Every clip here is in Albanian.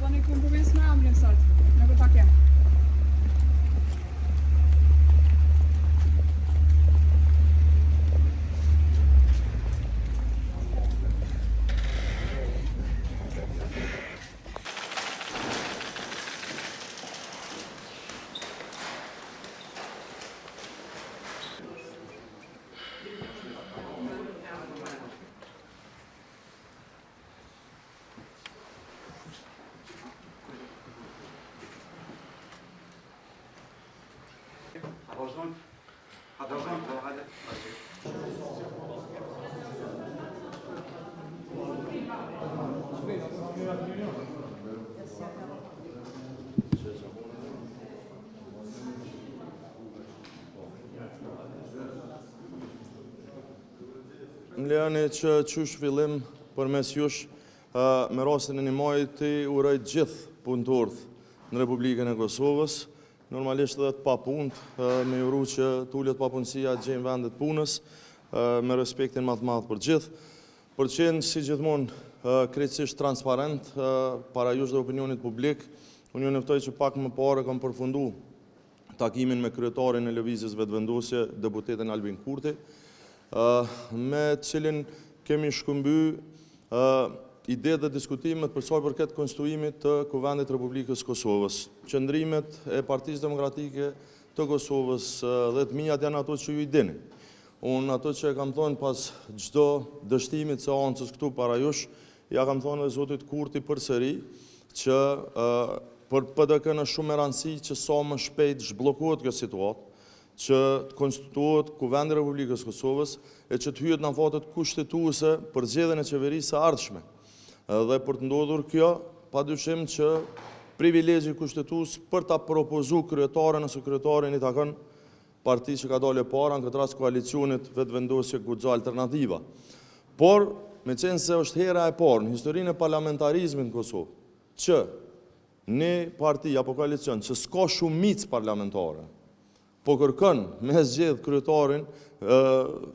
Po ne kemi provinsë me emrin sot, në këtë paketë. Më lejani që qysh fillim për mes jush me rastin e një majit të uroj gjithë punëtorët në Republikën e Kosovës, normalisht edhe të papunt, me uru që tullet papunësia gjenë vendet punës, me respektin më të madh për gjithë, për qenë si gjithmonë krejtësisht transparent para jush dhe opinionit publik. Unë ju njoftoj që pak më parë kam përfundu takimin me kryetarin e lëvizjes vetëvendosje, deputetin Albin Kurti, me cilin kemi shkëmby ide dhe diskutimet për sa i përket konstruimit të Kuvendit Republikës Kosovës. Qëndrimet e Partisë Demokratike të Kosovës dhe të mijat janë ato që ju i dini. Unë ato që kam thonë pas çdo dështimit së ancës këtu para jush, ja kam thonë dhe Zotit Kurti përsëri që për PDK në shumë e rëndësi që sa më shpejt zhbllokohet kjo situatë, që të konstituohet Kuvendi i Republikës Kosovës e që të hyet në fatet kushtetuese për zgjedhjen e qeverisë së ardhshme. Dhe për të ndodhur kjo, padyshim që privilegji kushtetues për ta propozuar kryetaren ose kryetarin i takon partisë që ka dalë para, në këtë rast koalicionit vetëvendosje Guxo Alternativa. Por, me qenë se është hera e parë në historinë e parlamentarizmit në Kosovë që një parti apo koalicion që s'ka shumicë parlamentare, po kërkon me zgjedh kryetarin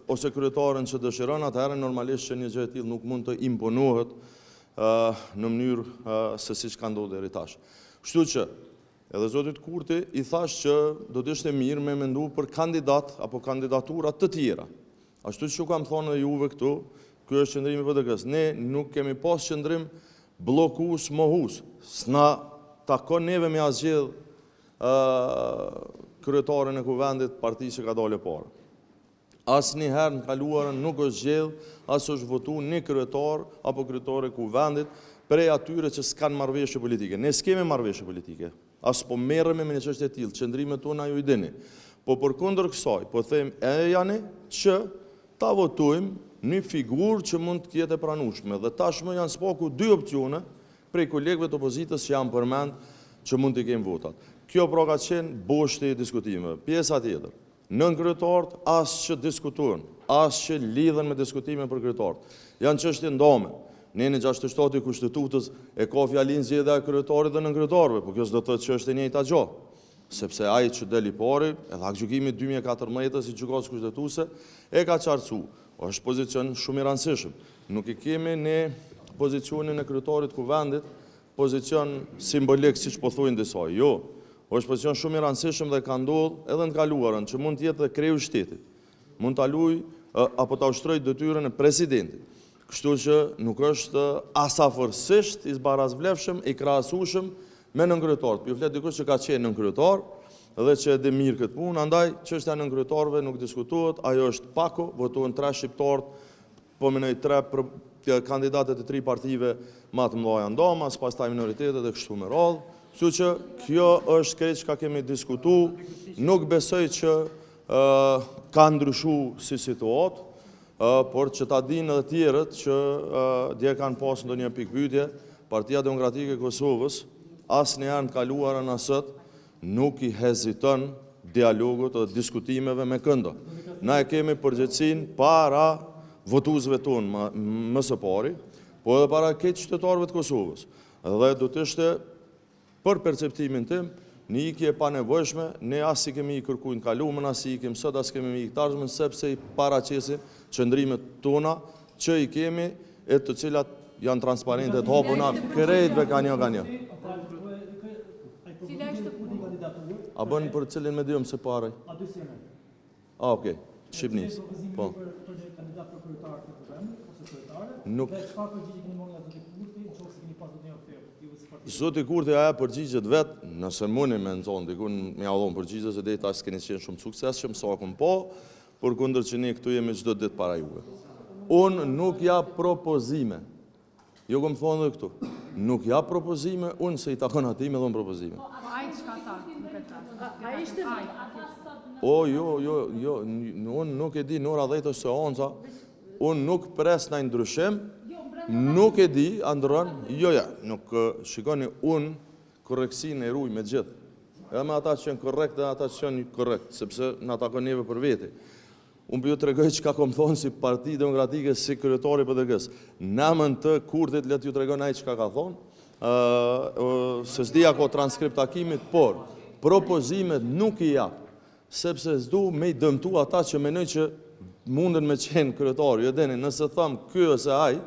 ose kryetaren që dëshiron, atëherë normalisht që një gjë e tillë nuk mund të imponohet në mënyrë se siç ka ndodhur deri tash. Kështu që edhe Zotit Kurti i thash që do të ishte mirë me mendu për kandidat apo kandidaturat të tjera. Ashtu që kam thonë edhe juve këtu, ky është qëndrimi i PDK-s. Ne nuk kemi pas qëndrim bllokues mohues. S'na takon neve me asgjë kryetarin e kuvendit partisë që ka dalë parë. Asnjëherë në kaluarën nuk është zgjedh, as është votuar një kryetar apo kryetare kuvendit prej atyre që s'kan marrëveshje politike. Ne s'kemi marrëveshje politike, as po merremi me një çështje e tillë, qëndrimet tona ju i dini. Po përkundër kësaj, po them janë që ta votojmë një figurë që mund të jetë e pranueshme dhe tashmë janë spaku dy opsione prej kolegëve të opozitës që janë përmend që mund të kemi votat. Kjo pra ka qenë boshti i diskutimeve. Pjesa tjetër, nën kryetarët as që diskutojnë, as që lidhen me diskutime për kryetarët. Janë çështje ndame. Ne në 67 i Kushtetutës e ka fjalin zgjedhja e kryetarit dhe nën kryetarëve, por kjo s'do të thotë që është e njëjta gjë. Sepse ai që deli pari, edhe akgjykimi 2014 i gjykatës kushtetuese e ka qartësuar. Është pozicion shumë i rëndësishëm. Nuk i kemi ne pozicionin e kryetarit kuvendit, pozicion simbolik siç po thonë disa. Jo. është pozicion shumë i rëndësishëm dhe ka ndodhur edhe në kaluarën që mund të jetë dhe kreu i shtetit. Mund ta luajë apo ta ushtrojë detyrën e presidentit. Kështu që nuk është asafërsisht i zbarazvlefshëm, i krahasueshëm me nënkryetarit. Ju flet dikush që ka qenë nënkryetar dhe që e di mirë këtë punë, andaj çështja e nënkryetarëve nuk diskutohet, ajo është pako, votuan 3 shqiptarë, po menoj 3 kandidatët e 3 partive më të mëdha ndamas, pastaj minoritetet dhe kështu me radhë. Kështu që kjo është krejt çka kemi diskutuar, nuk besoj që ka ndryshuar si situatë, por që ta dinë edhe tjerët që dje kanë pas ndonjë pikpyetje, Partia Demokratike e Kosovës asnjëherë në kaluarën as sot nuk i heziton dialogut dhe diskutimeve me këndo. Na e kemi përgjegjësinë para votuesve tonë më së pari, po edhe para këtë qytetarëve të Kosovës. Dhe do të ishte për perceptimin tim, një ikje pa nevojshme, ne as i kemi i kërkuar në kaluamën, as i kemi sot, as kemi i tashmë, sepse i paraqesim qëndrimet tona që i kemi e të cilat janë transparente të hapuna krejtve ka një. A bën për cilin medium se paraj? A dy si janë? Okej. Shqipnis. Po. Për kandidat për kryetar të vendit ose kryetare? Nuk. Dhe çfarë përgjigje keni marrë nga zoti Kurti, nëse keni pasur ndonjë ofertë ju si parti? Zoti Kurti aja përgjigjet vet, nëse mundi me nxon dikun me ia dhon përgjigje se deri tash keni qenë shumë suksesshëm sa kum po, përkundër që ne këtu jemi çdo ditë para juve. Unë nuk jap propozime. Jo kom thonë dhe këtu. Nuk jap propozime, unë se i takon atij me dhon propozime. Ai çka tha? Ai ishte O, jo, unë nuk e di në ora 10 ose 11, unë nuk pres në ndryshim, nuk e di, andron, nuk shikoni unë korreksin e ruj me gjithë. Edhe me ata që janë korrekt dhe ata që janë korrekt, sepse në takon neve për veti. Unë për ju të regoj që ka kom thonë si Parti Demokratike, si kryetori PDK-s. Namën të Kurtit, letë ju të regoj nëjë që ka thonë, se s'di ako transkript takimit, por propozimet nuk i japë, sepse s'du me i dëmtu ata që menoj që munden me qenë kryetari. Jo deni, nëse thamë kjo ose aj,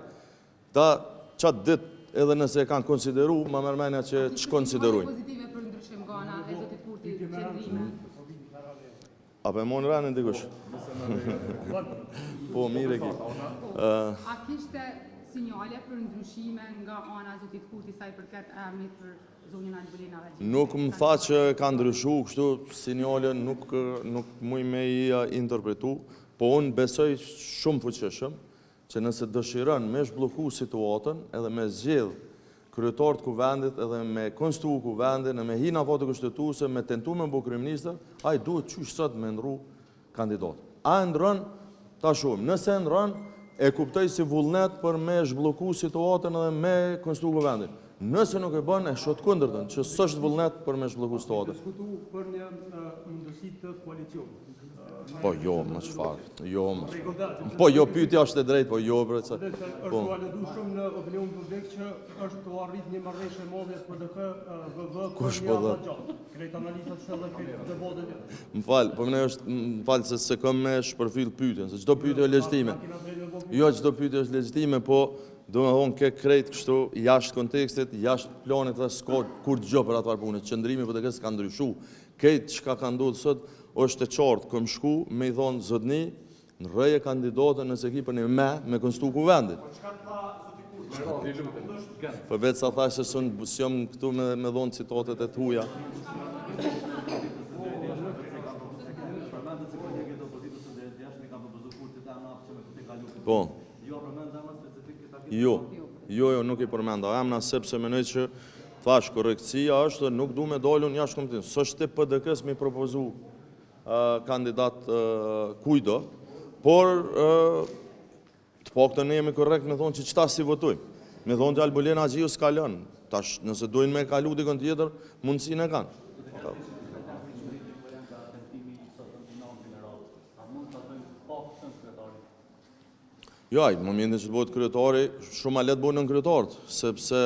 da qatë dit edhe nëse e kanë konsideru, ma mërmenja që konsiderujnë. Pozitive për ndryshim nga ana e zotit Kurti, qendrime. A për monë rënë ndikush? Po, mire ki. A kishte sinjale për ndryshime nga ana e zotit Kurti sa i përket emrit për zonjën Albulina Ragji? Nuk më tha që ka ndryshu, kështu sinjale nuk muj me i interpretu, po unë besoj shumë fuqeshëm që nëse dëshiron me shbloku situatën edhe me zgjedh kryetar të kuvendit edhe me konstru kuvendin, me hina votë kushtetuese, me tentu me bu kryeministër, ai duhet qysh sot me ndru kandidat. A ndron, ta shumë. Nëse ndron, e kuptoj si vullnet për me zhbloku situatën edhe me konstru kuvendin. Nëse nuk e bën, e shot kundërtën, që s'është vullnet për me zhbloku situatën. Diskutu për një mundësi të koalicion. Po jo, më çfarë. Jo, më. Po jo, pyetja është e drejtë, po jo, bre. Është validu shumë në opinion publik që është të arrit një marrëveshje e madhe PDK VV Kush për po një dhe? afat gjatë. Krejt analizat shëllë këtë debatet e. Më falë se kam me shpërfil pyetjen, se çdo pyetje është legjitime. Jo, çdo pyetje është legjitime, po do me thonë ke krejt kështu jashtë kontekstit, jashtë planit dhe s'ka kur gjë për atë punë. Qëndrimi PDK-s ka ndryshu. Këtë çka ka ndodhur sot është e qartë, kom shku me i thonë zotni, në rreje kandidatën nëse ki për një me konstu kuvendit. Për vetë sa thash se s'jom këtu me dhonë citatet e tuja. Po. Jo, nuk i përmenda. Emna sepse menoj që thash korrekcia është dhe nuk du me dalun jashtë kompetencë. S'është të PDK-s me propozu kandidat kujdo, por të paktën ne jemi korrekt me thonë që qëta si votojmë. Me thonë që Albulina Ragjiu s'ka lënë. Tash, nëse dojnë me kalu dikon tjetër, mundësin e kanë. Jo, në momentin që të bëhet kryetari, shumë a letë bëhet nën kryetarët, sepse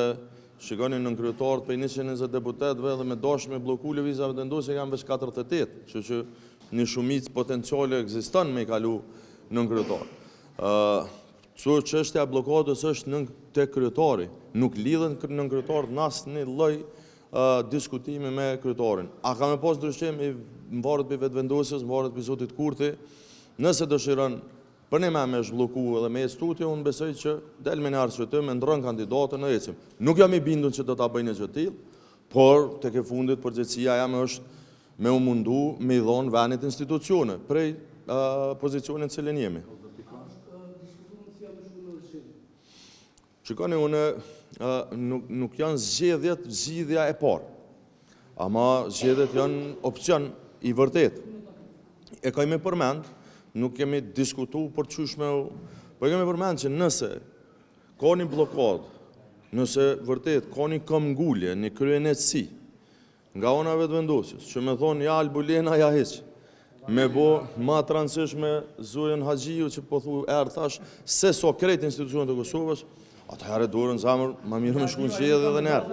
shikoni nën kryetarët për 120 deputetëve dhe me dashme me bloku lëvizjave të ndosje kanë veç 48, që një shumicë potenciale ekziston me i kalu nën kryetar. Çështja e blokadës është nën te kryetari, nuk lidhen nën kryetarët në asnjë lloj diskutimi me kryetarin. A ka me pas ndryshim i mvaret për vetëvendosjes, mvaret për zotit Kurti, nëse dëshiron për ne me zhbloku edhe me studio, unë besoj që del me në arsye me ndrën kandidatën në ecim. Nuk jam i bindur që do ta bëjnë gjë të tillë, por tek e fundit përgjegjësia jam është me u mundu me i dhonë venit institucione prej pozicionin cilin jemi. Shikoni, nuk janë zgjedhja e parë, ama zgjedhjet janë opcion i vërtet. E kemi përmend, nuk kemi diskutu për qyshme, po kemi përmend që nëse ka një blokad, nëse vërtet ka një këmbgulje, një kryenetësi, nga ona vetëvendosjes, që me thonë ja Albulina ja heq, me bo ma transish me Zojen Haxhiu që po thu thash, se so krejt institucionet e Kosovës, ata herë dorën zamër, ma mirë me shku në zgjedhje edhe nërë.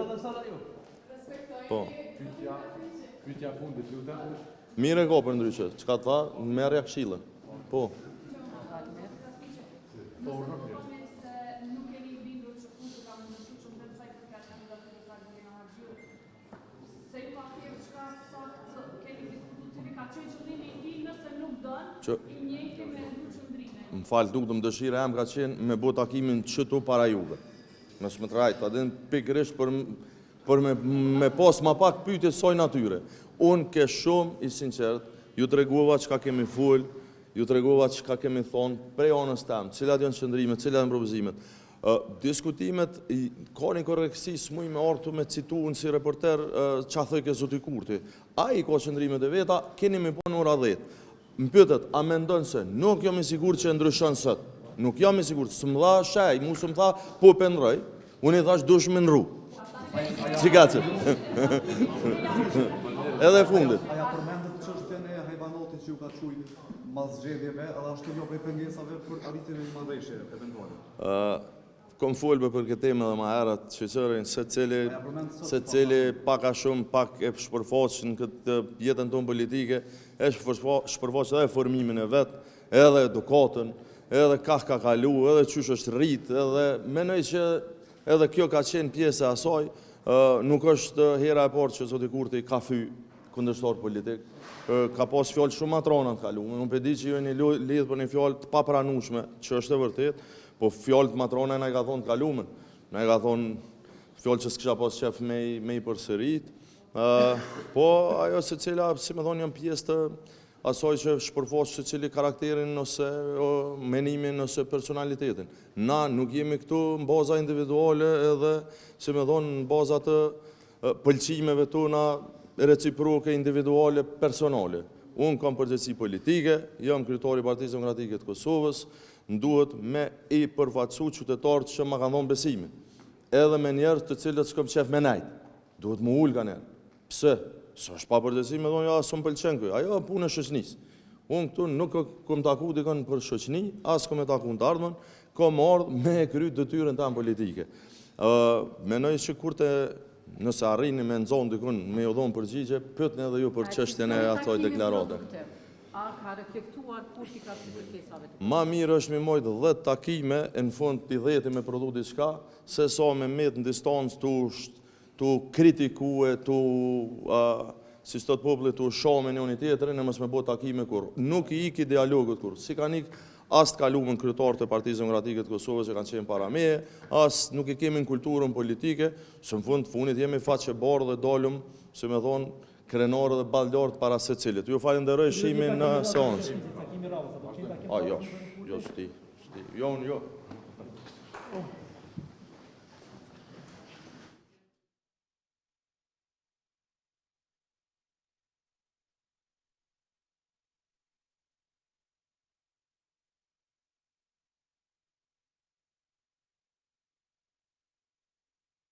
Po. Mire ko për ndryshe, që ka tha, merja këshillën. Po. që më falë nuk të më dëshira jam ka qenë me bo takimin qëtu para juve. Mësë më të rajtë, adin pikërisht për me pas ma pak pyetje soj natyre. Unë ke shumë i sinqert, ju të regova që ka kemi full, ju të regova që ka kemi thonë prej anës temë, cilat janë qëndrimet, cilat janë propozimet. Diskutimet, ka një koreksi s'muj me artu me citu unë si reporter qa thëjke zoti Kurti. A i ka qëndrimet e veta, keni me po në ora 10. Më pyetët, a me ndonë se nuk jam i sigur që e ndryshon sët. Nuk jam i sigur, së më dha shaj, mu së më tha po pëndroj, unë i thash dush me nru. Qikaqe. Edhe fundit. Aja përmendet çështjen e hajvanotit që ju ka qujtë mas zgjedhjeve, edhe ashtu jo prej pengesave për arritjen e një marrëveshje eventuale. Kom folbe për këtë temë dhe ma herët, shqyqërin, se cili pak a shumë, pak e shpërfaqë në këtë jetën tonë politike, e shpërfaqë edhe formimin e vetë, edhe edukatën, edhe ka kalu, edhe qysh është rritë, edhe menoj që edhe kjo ka qenë pjesë e asaj, nuk është hera e parë që zoti Kurti ka fy kundërshtar politik, ka pas fjallë shumë matrona të kalu, unë përdi që ju e një lidhë për një fjallë të papranushme, që është e vërtet, po fjallë të matrona në e ka thonë të kalumen, në e ka thonë fjallë që s'kisha pas qef me i përsërit, po ajo se cila, si me thonë, janë pjesë të asaj që shpërfaqë se cili karakterin ose menimin ose personalitetin. Na nuk jemi këtu në baza individuale edhe, si me thonë, në baza të pëlqimeve tona reciproke, individuale, personale. Unë kam përgjegjësi politike, jam kryetari i Partisë Demokratike të Kosovës, nduhet me i përfaqësu qytetarët që ma kanë dhonë besimin. Edhe me njerëz të cilët s'kam qef me nejt. Duhet mu ullë ka njerë. Pse? Së është pa përgjegjësi me thonë, ja, së më pëlqen këj. Ajo punë e shoqënisë. Unë këtu nuk kom taku dikon për shoqëni, as kom e taku në të ardhmen, kom ardhë me kry detyrën tanë politike. Menoj që kurte nëse arrini me nëzonë dikun me jo dhonë përgjigje, pëtën edhe ju për çështjen e atoj deklarate. A ka reflektuar Kurti ka të kërkesave të Ma mirë është me mojtë 10 takime, në fund për 10 me prodhu diçka, se sa me metë në distancë të kritikue, si së të popullit të shome një tjetërin, e mësë me bo takime kur. Nuk i iki dialogut kur. Si ka nik, as të kalumën kryetarë të Partisë Demokratike të Kosovës që kanë qenë para meje, as nuk i kemi në kulturën politike, së në fundit jemi faqe barë dhe dalëm, si me thonë, krenarë dhe baldartë para se cilit. Ju falenderoj shimin në seancë. Jo, s'ti. Jo, unë jo.